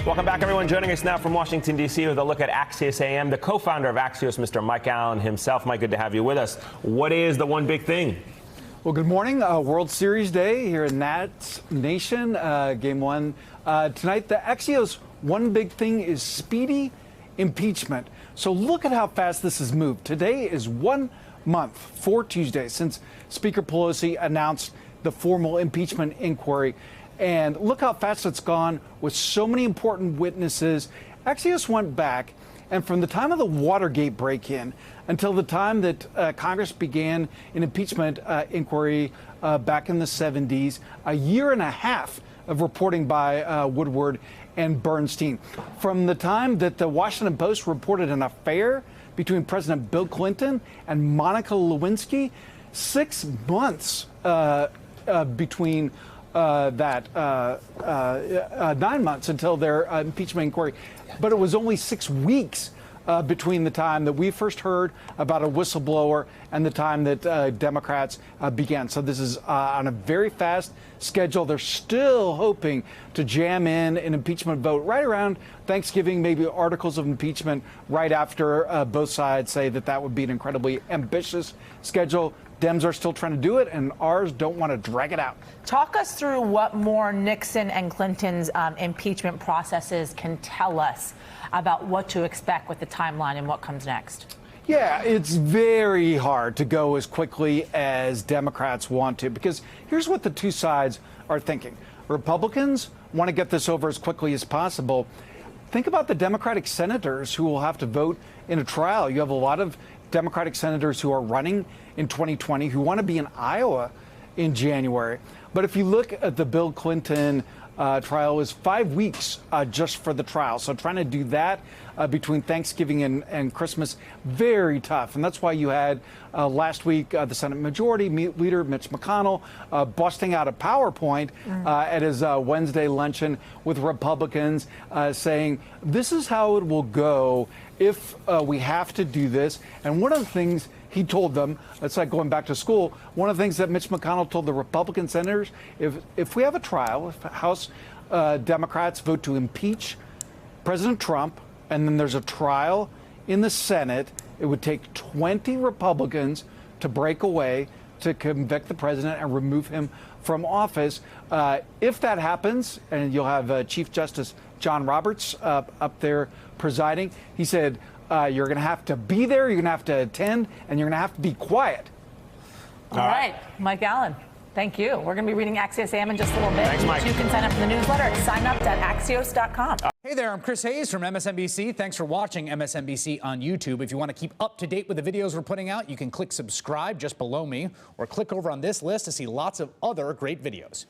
Welcome back, everyone. Joining us now from Washington, D.C. with a look at Axios AM, the co-founder of Axios, Mr. Mike Allen himself. Mike, good to have you with us. What is the one big thing? Well, good morning. World Series Day here in Nats Nation, Game 1. Tonight, the Axios one big thing is speedy impeachment. So look at how fast this has moved. Today is 1 month, 4 Tuesdays, since Speaker Pelosi announced the formal impeachment inquiry. And look how fast it's gone with so many important witnesses. Axios went back, and from the time of the Watergate break-in until the time that Congress began an impeachment inquiry back in the 70s, a year and a half of reporting by Woodward and Bernstein. From the time that the Washington Post reported an affair between President Bill Clinton and Monica Lewinsky, 6 months between 9 months until their impeachment inquiry. But it was only 6 weeks between the time that we first heard about a whistleblower and the time that Democrats began. So this is on a very fast schedule. They're still hoping to jam in an impeachment vote right around Thanksgiving, maybe articles of impeachment right after both sides say that that would be an incredibly ambitious schedule. Dems are still trying to do it, and ours don't want to drag it out. Talk us through what more Nixon and Clinton's impeachment processes can tell us about what to expect with the timeline and what comes next. Yeah, it's very hard to go as quickly as Democrats want to, because here's what the two sides are thinking. Republicans want to get this over as quickly as possible. Think about the Democratic senators who will have to vote in a trial. You have a lot of Democratic senators who are running in 2020 who want to be in Iowa in January. But if you look at the Bill Clinton trial, it was 5 weeks just for the trial. So trying to do that between Thanksgiving and Christmas, very tough. And that's why you had last week the Senate Majority Leader Mitch McConnell busting out a PowerPoint at his Wednesday luncheon with Republicans saying, this is how it will go if we have to do this. And one of the things he told them, it's like going back to school, one of the things that Mitch McConnell told the Republican senators, if we have a trial, if House Democrats vote to impeach President Trump, and then there's a trial in the Senate, it would take 20 Republicans to break away to convict the president and remove him from office. If that happens, and you'll have Chief Justice John Roberts up there presiding, he said, you're going to have to be there, you're going to have to attend, and you're going to have to be quiet. All right. Mike Allen, thank you. We're going to be reading Axios AM in just a little bit. Thanks, Mike. You can sign up for the newsletter at signup.axios.com. Hey there, I'm Chris Hayes from MSNBC. Thanks for watching MSNBC on YouTube. If you want to keep up to date with the videos we're putting out, you can click subscribe just below me, or click over on this list to see lots of other great videos.